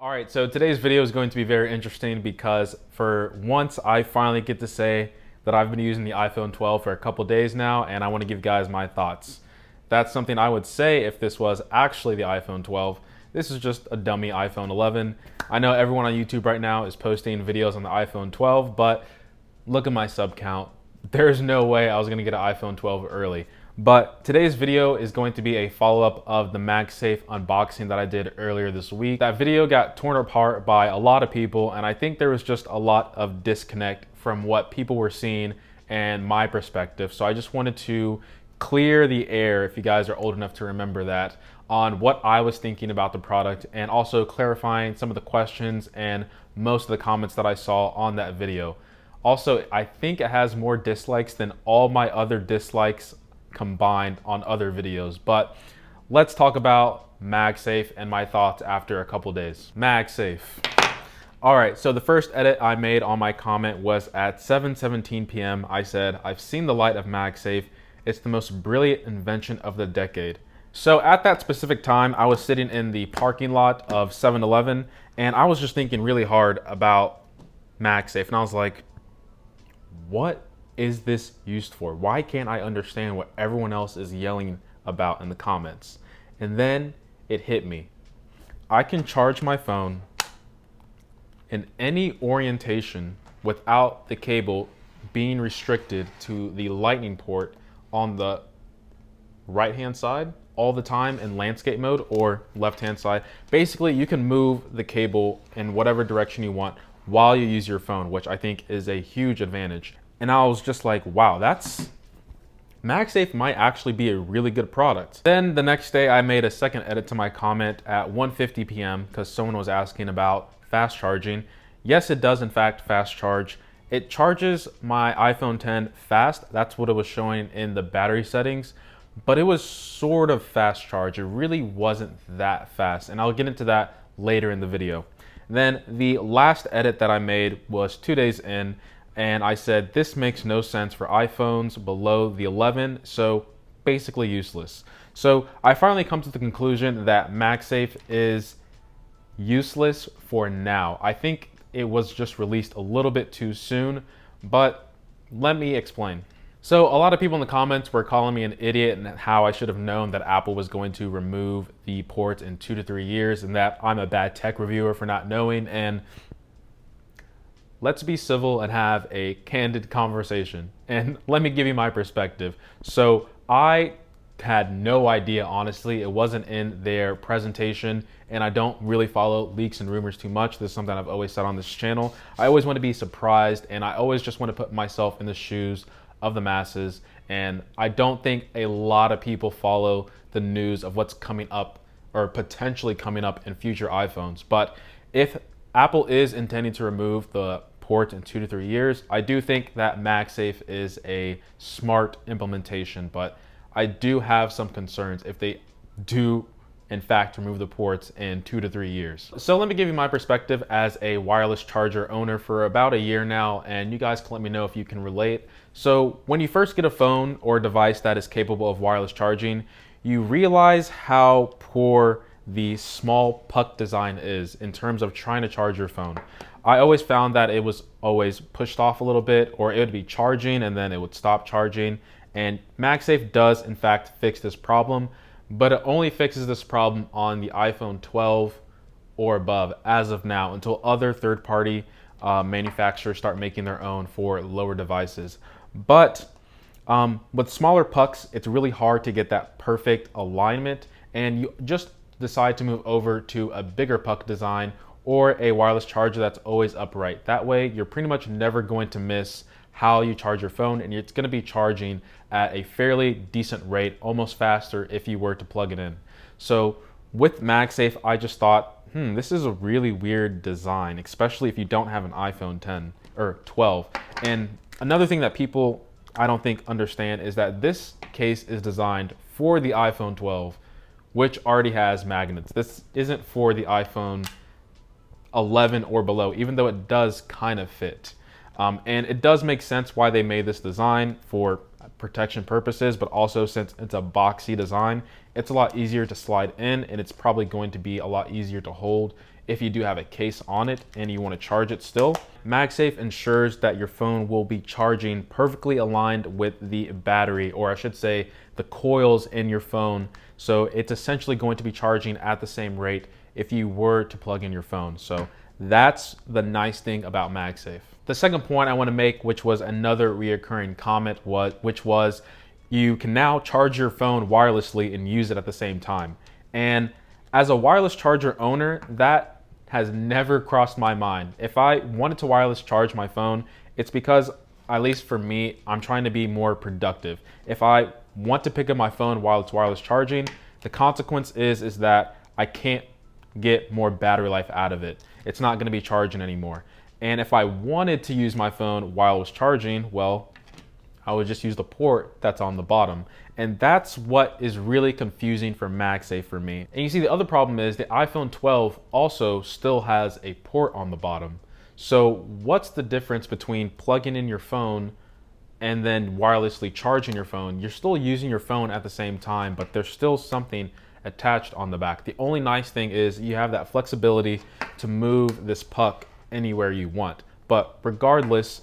All right, so today's video is going to be very interesting because for once I finally get to say that I've been using the iPhone 12 for a couple days now, and I want to give you guys my thoughts. That's something I would say if this was actually the iPhone 12. This is just a dummy iPhone 11. I know everyone on YouTube right now is posting videos on the iPhone 12, but look at my sub count. There's no way I was gonna get an iPhone 12 early. But today's video is going to be a follow-up of the MagSafe unboxing that I did earlier this week. That video got torn apart by a lot of people, and I think there was just a lot of disconnect from what people were seeing and my perspective. So I just wanted to clear the air, if you guys are old enough to remember that, on what I was thinking about the product, and also clarifying some of the questions and most of the comments that I saw on that video. Also, I think it has more dislikes than all my other dislikes combined on other videos. But let's talk about MagSafe and my thoughts after a couple days. MagSafe. All right, so the first edit I made on my comment was at 7:17 p.m. I said, "I've seen the light of MagSafe. It's the most brilliant invention of the decade." So at that specific time, I was sitting in the parking lot of 7-Eleven, and I was just thinking really hard about MagSafe, and I was like, what is this used for? Why can't I understand what everyone else is yelling about in the comments? And then it hit me. I can charge my phone in any orientation without the cable being restricted to the lightning port on the right hand side all the time in landscape mode, or left hand side. Basically, you can move the cable in whatever direction you want while you use your phone, which I think is a huge advantage. And I was just like, wow, MagSafe might actually be a really good product. Then the next day I made a second edit to my comment at 1:50 p.m. because someone was asking about fast charging. Yes, it does in fact fast charge. It charges my iPhone 10 fast. That's what it was showing in the battery settings, but it was sort of fast charge. It really wasn't that fast, and I'll get into that later in the video. Then the last edit that I made was 2 days in, and I said this makes no sense for iPhones below the 11, so basically useless. So I finally come to the conclusion that MagSafe is useless for now. I think it was just released a little bit too soon, but let me explain. So a lot of people in the comments were calling me an idiot and how I should have known that Apple was going to remove the ports in 2 to 3 years, and that I'm a bad tech reviewer for not knowing. And let's be civil and have a candid conversation. And let me give you my perspective. So I had no idea, honestly. It wasn't in their presentation, and I don't really follow leaks and rumors too much. This is something I've always said on this channel. I always want to be surprised, and I always just want to put myself in the shoes of the masses. And I don't think a lot of people follow the news of what's coming up or potentially coming up in future iPhones. But if Apple is intending to remove the port in 2 to 3 years, I do think that MagSafe is a smart implementation, but I do have some concerns if they do in fact remove the ports in 2 to 3 years. So let me give you my perspective as a wireless charger owner for about a year now, and you guys can let me know if you can relate. So when you first get a phone or a device that is capable of wireless charging, you realize how poor the small puck design is in terms of trying to charge your phone. I always found that it was always pushed off a little bit, or it would be charging and then it would stop charging. And MagSafe does in fact fix this problem, but it only fixes this problem on the iPhone 12 or above as of now, until other third-party manufacturers start making their own for lower devices. But with smaller pucks, it's really hard to get that perfect alignment, and you just decide to move over to a bigger puck design or a wireless charger that's always upright. That way, you're pretty much never going to miss how you charge your phone, and it's going to be charging at a fairly decent rate, almost faster if you were to plug it in. So with MagSafe, I just thought, this is a really weird design, especially if you don't have an iPhone 10 or 12. And another thing that people, I don't think, understand is that this case is designed for the iPhone 12, which already has magnets. This isn't for the iPhone 11 or below, even though it does kind of fit. And it does make sense why they made this design for protection purposes, but also since it's a boxy design, it's a lot easier to slide in, and it's probably going to be a lot easier to hold if you do have a case on it and you want to charge it still. MagSafe ensures that your phone will be charging perfectly aligned with the battery, or I should say the coils in your phone. So it's essentially going to be charging at the same rate if you were to plug in your phone. So that's the nice thing about MagSafe. The second point I want to make, which was another reoccurring comment, which was you can now charge your phone wirelessly and use it at the same time. And as a wireless charger owner, that has never crossed my mind. If I wanted to wireless charge my phone, it's because, at least for me, I'm trying to be more productive. If I want to pick up my phone while it's wireless charging, the consequence is that I can't get more battery life out of it. It's not going to be charging anymore. And if I wanted to use my phone while it was charging, well, I would just use the port that's on the bottom. And that's what is really confusing for MagSafe for me. And you see, the other problem is the iPhone 12 also still has a port on the bottom. So what's the difference between plugging in your phone and then wirelessly charging your phone? You're still using your phone at the same time, but there's still something attached on the back. The only nice thing is you have that flexibility to move this puck anywhere you want. But regardless,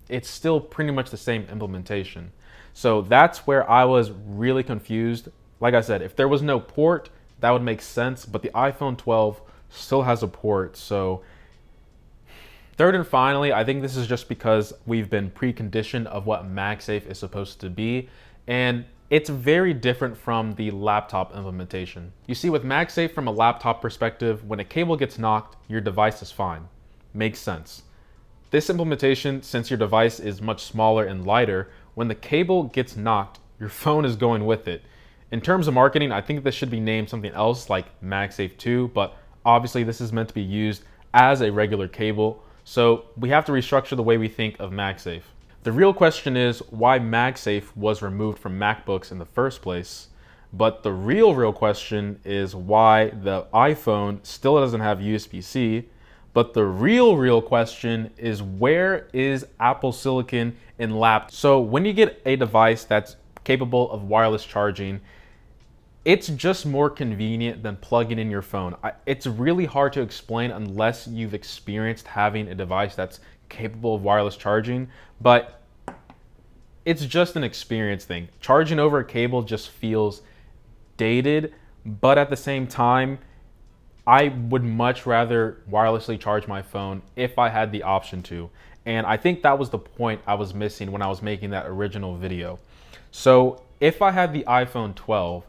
it's still pretty much the same implementation. So that's where I was really confused. Like I said, if there was no port, that would make sense, but the iPhone 12 still has a port. So third and finally, I think this is just because we've been preconditioned of what MagSafe is supposed to be, and it's very different from the laptop implementation. You see, with MagSafe from a laptop perspective, when a cable gets knocked, your device is fine. Makes sense. This implementation, since your device is much smaller and lighter, when the cable gets knocked, your phone is going with it. In terms of marketing, I think this should be named something else like MagSafe 2, but obviously this is meant to be used as a regular cable, so we have to restructure the way we think of MagSafe. The real question is why MagSafe was removed from MacBooks in the first place, but the real question is why the iPhone still doesn't have USB-C. But the real question is, where is Apple Silicon in laptops? So when you get a device that's capable of wireless charging, it's just more convenient than plugging in your phone. It's really hard to explain unless you've experienced having a device that's capable of wireless charging, but it's just an experience thing. Charging over a cable just feels dated, but at the same time, I would much rather wirelessly charge my phone if I had the option to. And I think that was the point I was missing when I was making that original video. So if I had the iPhone 12,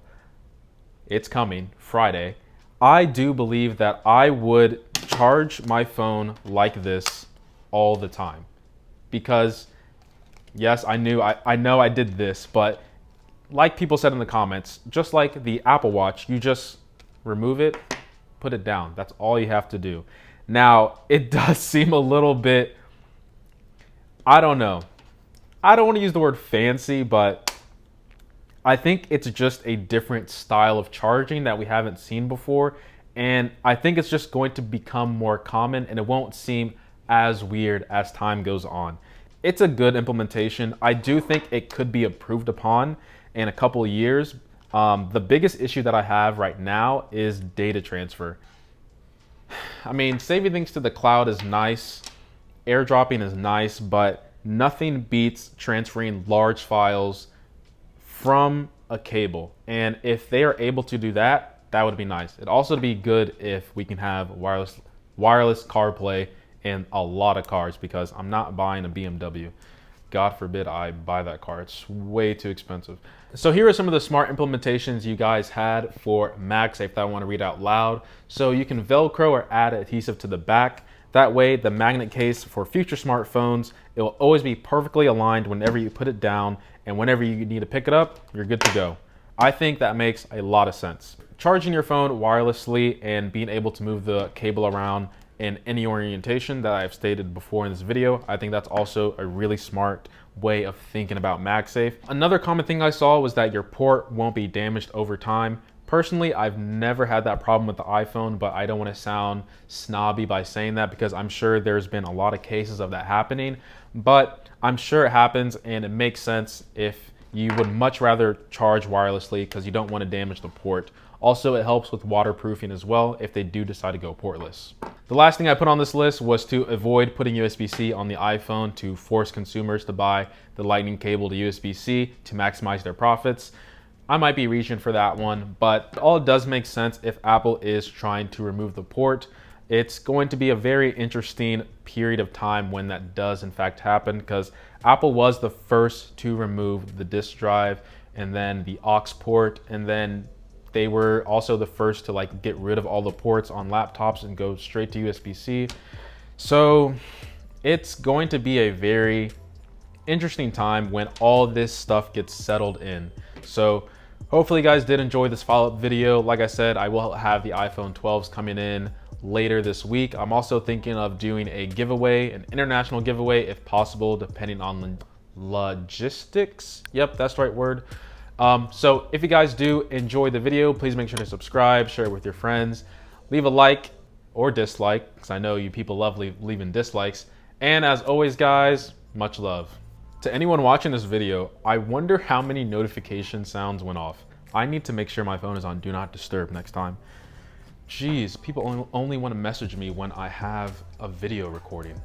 it's coming Friday, I do believe that I would charge my phone like this all the time. Because yes, I know I did this, but like people said in the comments, just like the Apple Watch, you just remove it, put it down. That's all you have to do. Now, it does seem a little bit, I don't know. I don't want to use the word fancy, but I think it's just a different style of charging that we haven't seen before. And I think it's just going to become more common and it won't seem as weird as time goes on. It's a good implementation. I do think it could be improved upon in a couple of years. The biggest issue that I have right now is data transfer. I mean, saving things to the cloud is nice, airdropping is nice, but nothing beats transferring large files from a cable. And if they are able to do that, that would be nice. It'd also be good if we can have wireless CarPlay in a lot of cars, because I'm not buying a BMW. God forbid I buy that car. It's way too expensive. So here are some of the smart implementations you guys had for MagSafe that I want to read out loud. So you can Velcro or add adhesive to the back. That way the magnet case for future smartphones, it will always be perfectly aligned whenever you put it down, and whenever you need to pick it up, you're good to go. I think that makes a lot of sense. Charging your phone wirelessly and being able to move the cable around in any orientation that I've stated before in this video, I think that's also a really smart way of thinking about MagSafe. Another common thing I saw was that your port won't be damaged over time. Personally, I've never had that problem with the iPhone, but I don't want to sound snobby by saying that because I'm sure there's been a lot of cases of that happening, but I'm sure it happens and it makes sense if you would much rather charge wirelessly because you don't want to damage the port Also, it helps with waterproofing as well if they do decide to go portless. The last thing I put on this list was to avoid putting USB-C on the iPhone to force consumers to buy the lightning cable to USB-C to maximize their profits. I might be reaching for that one, but all does make sense if Apple is trying to remove the port. It's going to be a very interesting period of time when that does in fact happen, because Apple was the first to remove the disk drive and then the aux port, and then they were also the first to like get rid of all the ports on laptops and go straight to USB-C. So it's going to be a very interesting time when all this stuff gets settled in. So hopefully you guys did enjoy this follow-up video. Like I said, I will have the iPhone 12s coming in later this week. I'm also thinking of doing a giveaway, an international giveaway if possible, depending on logistics. Yep, that's the right word. So if you guys do enjoy the video, please make sure to subscribe, share it with your friends, leave a like or dislike, because I know you people love leaving dislikes. And as always, guys, much love. To anyone watching this video, I wonder how many notification sounds went off. I need to make sure my phone is on Do Not Disturb next time. Jeez, people only want to message me when I have a video recording.